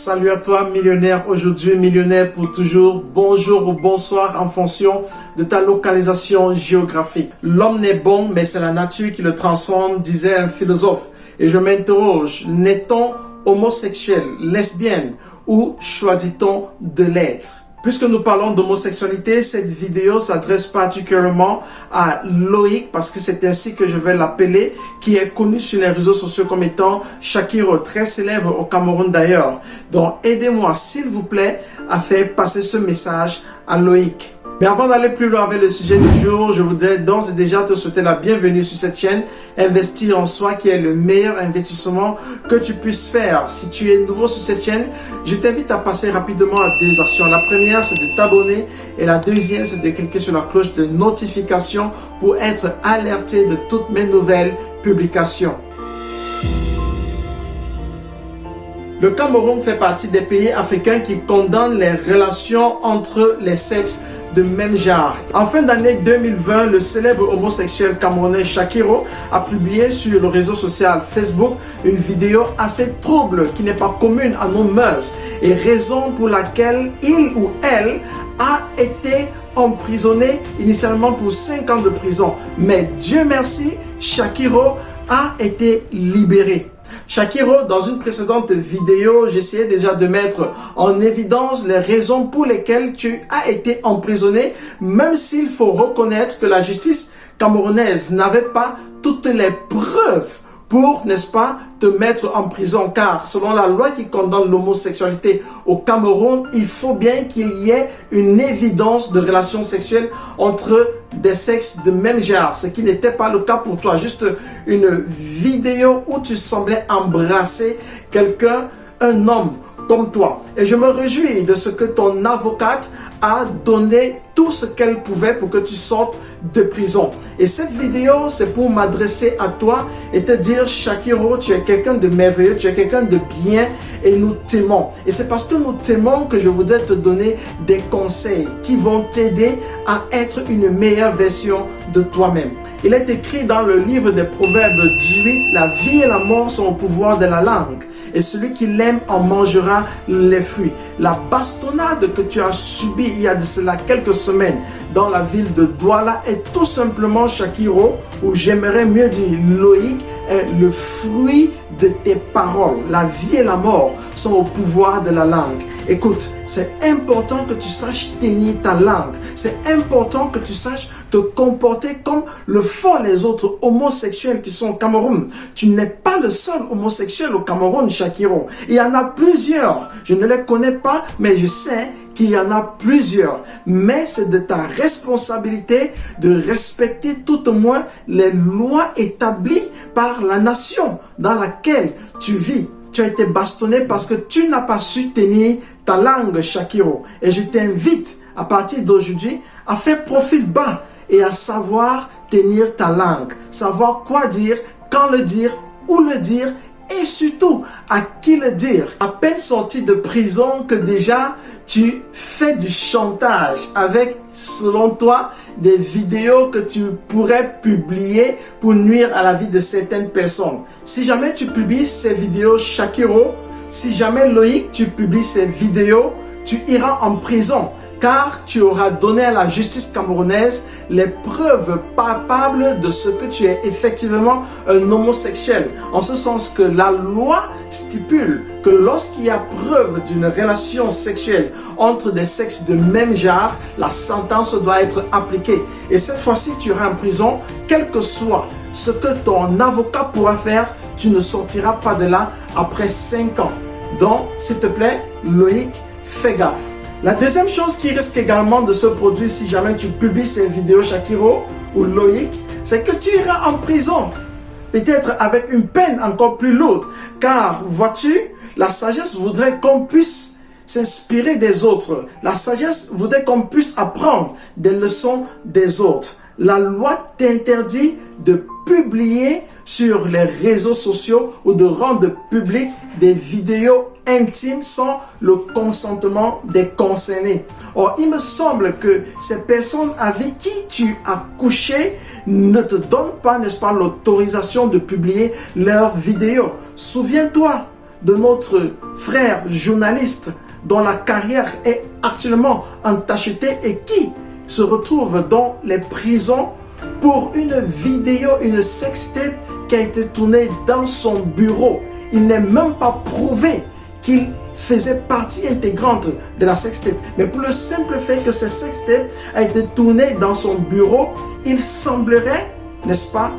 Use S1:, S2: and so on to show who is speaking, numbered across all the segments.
S1: Salut à toi millionnaire aujourd'hui, millionnaire pour toujours, bonjour ou bonsoir en fonction de ta localisation géographique. L'homme n'est bon mais c'est la nature qui le transforme, disait un philosophe. Et je m'interroge, naît-on homosexuel, lesbienne ou choisit-on de l'être? Puisque nous parlons d'homosexualité, cette vidéo s'adresse particulièrement à Loïc, parce que c'est ainsi que je vais l'appeler, qui est connu sur les réseaux sociaux comme étant Shakiro, très célèbre au Cameroun d'ailleurs. Donc aidez-moi s'il vous plaît à faire passer ce message à Loïc. Mais avant d'aller plus loin avec le sujet du jour, je voudrais d'ores et déjà te souhaiter la bienvenue sur cette chaîne Investir en soi, qui est le meilleur investissement que tu puisses faire. Si tu es nouveau sur cette chaîne, je t'invite à passer rapidement à deux actions. La première, c'est de t'abonner et la deuxième, c'est de cliquer sur la cloche de notification pour être alerté de toutes mes nouvelles publications. Le Cameroun fait partie des pays africains qui condamnent les relations entre les sexes de même genre. En fin d'année 2020, le célèbre homosexuel camerounais Shakiro a publié sur le réseau social Facebook une vidéo assez trouble qui n'est pas commune à nos mœurs et raison pour laquelle il ou elle a été emprisonné initialement pour 5 ans de prison. Mais Dieu merci, Shakiro a été libéré. Shakiro, dans une précédente vidéo, j'essayais déjà de mettre en évidence les raisons pour lesquelles tu as été emprisonné, même s'il faut reconnaître que la justice camerounaise n'avait pas toutes les preuves pour, n'est-ce pas, te mettre en prison. Car selon la loi qui condamne l'homosexualité au Cameroun, il faut bien qu'il y ait une évidence de relation sexuelle entre des sexes de même genre, ce qui n'était pas le cas pour toi. Juste une vidéo où tu semblais embrasser quelqu'un, un homme comme toi. Et je me réjouis de ce que ton avocate a donné tout ce qu'elle pouvait pour que tu sortes de prison. Et cette vidéo, c'est pour m'adresser à toi et te dire, Shakiro, tu es quelqu'un de merveilleux, tu es quelqu'un de bien et nous t'aimons. Et c'est parce que nous t'aimons que je voudrais te donner des conseils qui vont t'aider à être une meilleure version de toi-même. Il est écrit dans le livre des Proverbes 18, la vie et la mort sont au pouvoir de la langue. Et celui qui l'aime en mangera les fruits. La bastonnade que tu as subie il y a de cela quelques semaines dans la ville de Douala est tout simplement, Shakiro, ou j'aimerais mieux dire Loïc, est le fruit de tes paroles. La vie et la mort sont au pouvoir de la langue. Écoute, c'est important que tu saches tenir ta langue. C'est important que tu saches te comporter comme le font les autres homosexuels qui sont au Cameroun. Tu n'es pas le seul homosexuel au Cameroun, Shakiro. Il y en a plusieurs. Je ne les connais pas, mais je sais qu'il y en a plusieurs. Mais c'est de ta responsabilité de respecter tout au moins les lois établies par la nation dans laquelle tu vis. Tu as été bastonné parce que tu n'as pas su tenir ta langue, Shakiro. Et je t'invite à partir d'aujourd'hui à faire profil bas et à savoir tenir ta langue. Savoir quoi dire, quand le dire, où le dire et surtout à qui le dire. À peine sorti de prison que déjà tu fais du chantage avec, selon toi, des vidéos que tu pourrais publier pour nuire à la vie de certaines personnes. Si jamais tu publies ces vidéos, Shakiro, si jamais Loïc, tu publies ces vidéos, tu iras en prison. Car tu auras donné à la justice camerounaise les preuves palpables de ce que tu es effectivement un homosexuel. En ce sens que la loi stipule que lorsqu'il y a preuve d'une relation sexuelle entre des sexes de même genre, la sentence doit être appliquée. Et cette fois-ci, tu iras en prison, quel que soit ce que ton avocat pourra faire, tu ne sortiras pas de là après 5 ans. Donc, s'il te plaît, Loïc, fais gaffe. La deuxième chose qui risque également de se produire si jamais tu publies ces vidéos, Shakiro ou Loïc, c'est que tu iras en prison. Peut-être avec une peine encore plus lourde. Car, vois-tu, la sagesse voudrait qu'on puisse s'inspirer des autres. La sagesse voudrait qu'on puisse apprendre des leçons des autres. La loi t'interdit de publier sur les réseaux sociaux ou de rendre public des vidéos intimes sans le consentement des concernés. Or, il me semble que ces personnes avec qui tu as couché ne te donnent pas, n'est-ce pas, l'autorisation de publier leurs vidéos. Souviens-toi de notre frère journaliste dont la carrière est actuellement entachetée et qui se retrouve dans les prisons pour une vidéo, une sextape qui a été tournée dans son bureau. Il n'est même pas prouvé qu'il faisait partie intégrante de la sextape. Mais pour le simple fait que cette sextape a été tournée dans son bureau, il semblerait, n'est-ce pas,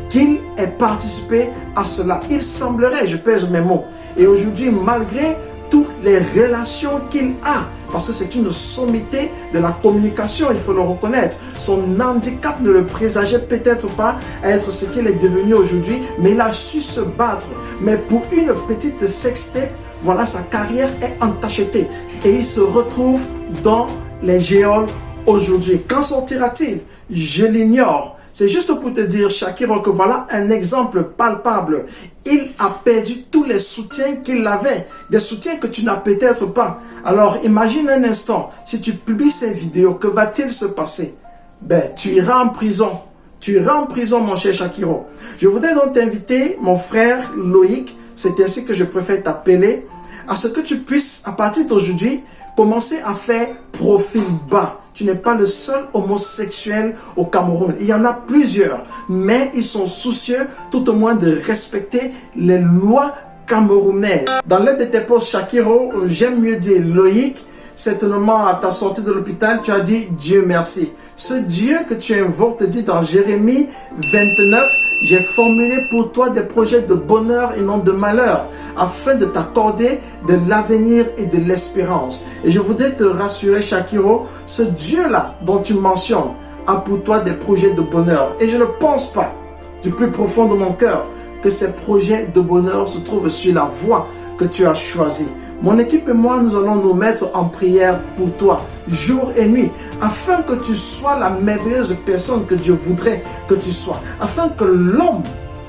S1: qu'il ait participé à cela. Il semblerait, je pèse mes mots. Et aujourd'hui, malgré toutes les relations qu'il a, parce que c'est une sommité de la communication, il faut le reconnaître. Son handicap ne le présageait peut-être pas à être ce qu'il est devenu aujourd'hui, mais il a su se battre. Mais pour une petite sextape, voilà, sa carrière est entachetée. Et il se retrouve dans les geôles aujourd'hui. Quand sortira-t-il? Je l'ignore. C'est juste pour te dire, Shakiro, que voilà un exemple palpable. Il a perdu tous les soutiens qu'il avait, des soutiens que tu n'as peut-être pas. Alors, imagine un instant, si tu publies ces vidéos, que va-t-il se passer? Ben, tu iras en prison. Tu iras en prison, mon cher Shakiro. Je voudrais donc t'inviter, mon frère Loïc, c'est ainsi que je préfère t'appeler, à ce que tu puisses, à partir d'aujourd'hui, commencer à faire profil bas. Tu n'es pas le seul homosexuel au Cameroun. Il y en a plusieurs, mais ils sont soucieux tout au moins de respecter les lois camerounaises. Dans l'un de tes posts, Shakiro, j'aime mieux dire Loïc, certainement à ta sortie de l'hôpital, tu as dit Dieu merci. Ce Dieu que tu invoques te dit dans Jérémie 29, j'ai formulé pour toi des projets de bonheur et non de malheur, afin de t'accorder de l'avenir et de l'espérance. Et je voudrais te rassurer, Shakiro, ce Dieu-là dont tu mentionnes a pour toi des projets de bonheur. Et je ne pense pas, du plus profond de mon cœur, que ces projets de bonheur se trouvent sur la voie que tu as choisie. Mon équipe et moi, nous allons nous mettre en prière pour toi, jour et nuit, afin que tu sois la merveilleuse personne que Dieu voudrait que tu sois, afin que l'homme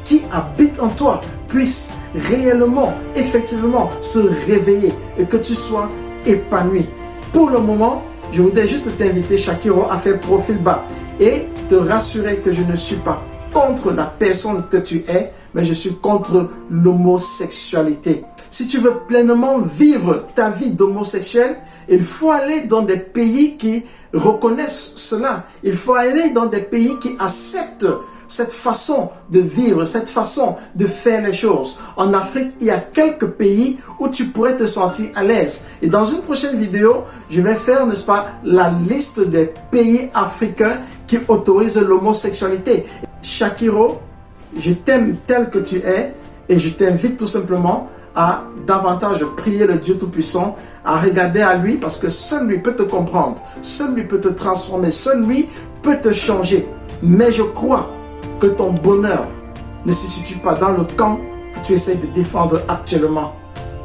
S1: qui habite en toi puisse réellement, effectivement, se réveiller et que tu sois épanoui. Pour le moment, je voudrais juste t'inviter, Shakiro, à faire profil bas et te rassurer que je ne suis pas contre la personne que tu es, mais je suis contre l'homosexualité. Si tu veux pleinement vivre ta vie d'homosexuel, il faut aller dans des pays qui reconnaissent cela. Il faut aller dans des pays qui acceptent cette façon de vivre, cette façon de faire les choses. En Afrique, il y a quelques pays où tu pourrais te sentir à l'aise. Et dans une prochaine vidéo, je vais faire, n'est-ce pas, la liste des pays africains qui autorisent l'homosexualité. Shakiro, je t'aime tel que tu es et je t'invite tout simplement à davantage prier le Dieu Tout-Puissant, à regarder à lui parce que seul lui peut te comprendre, seul lui peut te transformer, seul lui peut te changer. Mais je crois que ton bonheur ne se situe pas dans le camp que tu essaies de défendre actuellement.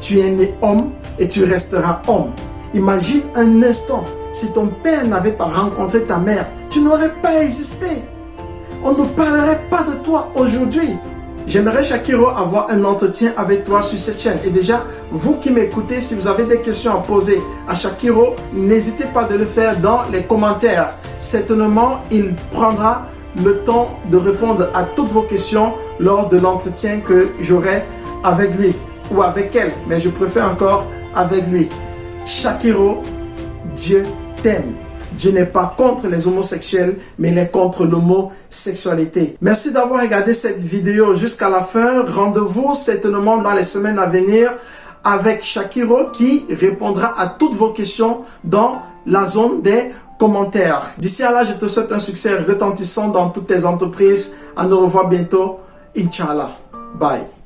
S1: Tu es né homme et tu resteras homme. Imagine un instant, si ton père n'avait pas rencontré ta mère, tu n'aurais pas existé. On ne parlerait pas de toi aujourd'hui. J'aimerais, Shakiro, avoir un entretien avec toi sur cette chaîne. Et déjà, vous qui m'écoutez, si vous avez des questions à poser à Shakiro, n'hésitez pas de le faire dans les commentaires. Certainement, il prendra le temps de répondre à toutes vos questions lors de l'entretien que j'aurai avec lui ou avec elle. Mais je préfère encore avec lui. Shakiro, Dieu t'aime. Dieu n'est pas contre les homosexuels, mais il est contre l'homosexualité. Merci d'avoir regardé cette vidéo jusqu'à la fin. Rendez-vous certainement dans les semaines à venir avec Shakiro qui répondra à toutes vos questions dans la zone des commentaires. D'ici à là, je te souhaite un succès retentissant dans toutes tes entreprises. À nous revoir bientôt. Inch'Allah. Bye.